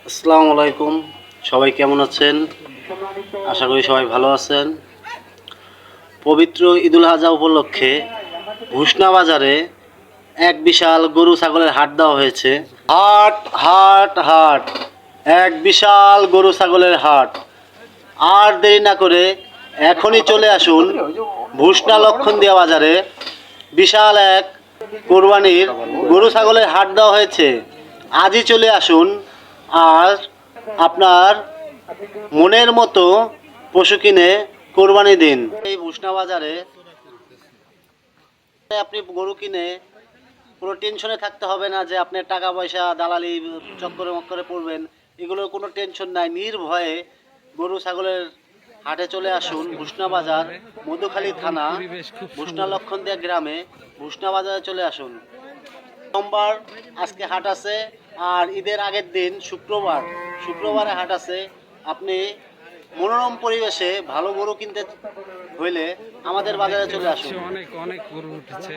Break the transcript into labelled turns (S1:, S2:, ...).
S1: আসসালামু আলাইকুম, সবাই কেমন আছেন? আশা করি সবাই ভালো আছেন। পবিত্র ঈদুল আজহা উপলক্ষে ভুসনা বাজারে এক বিশাল গরু ছাগলের হাট দেওয়া হয়েছে। হাট হাট হাট, এক বিশাল গরু ছাগলের হাট। আর দেরি না করে এখনই চলে আসুন ভুসনা লক্ষণদিয়া বাজারে। বিশাল এক কোরবানির গরু ছাগলের হাট দেওয়া হয়েছে। আজই চলে আসুন আর আপনার মনের মতো পশু কিনে কোরবানি দিন। এই ভুসনা বাজারে আপনি গরু কিনে কোনো টেনশনে থাকতে হবে না যে আপনার টাকা পয়সা দালালি চক্করে মক্করে পড়বেন, এগুলোর কোনো টেনশন নাই। নির্ভয়ে গরু ছাগলের হাটে চলে আসুন। ভুসনা বাজার, মধুখালী থানা, ভুসনা লক্ষণদিয়া গ্রামে ভুসনা বাজারে চলে আসুন। সোমবার আজকে হাট আছে, আর ঈদের আগের দিন শুক্রবারে হাট আছে। আপনি মনোরম পরিবেশে ভালো গরু কিনতে হইলে আমাদের বাজারে চলে আসুন।
S2: অনেক অনেক গরু উঠেছে।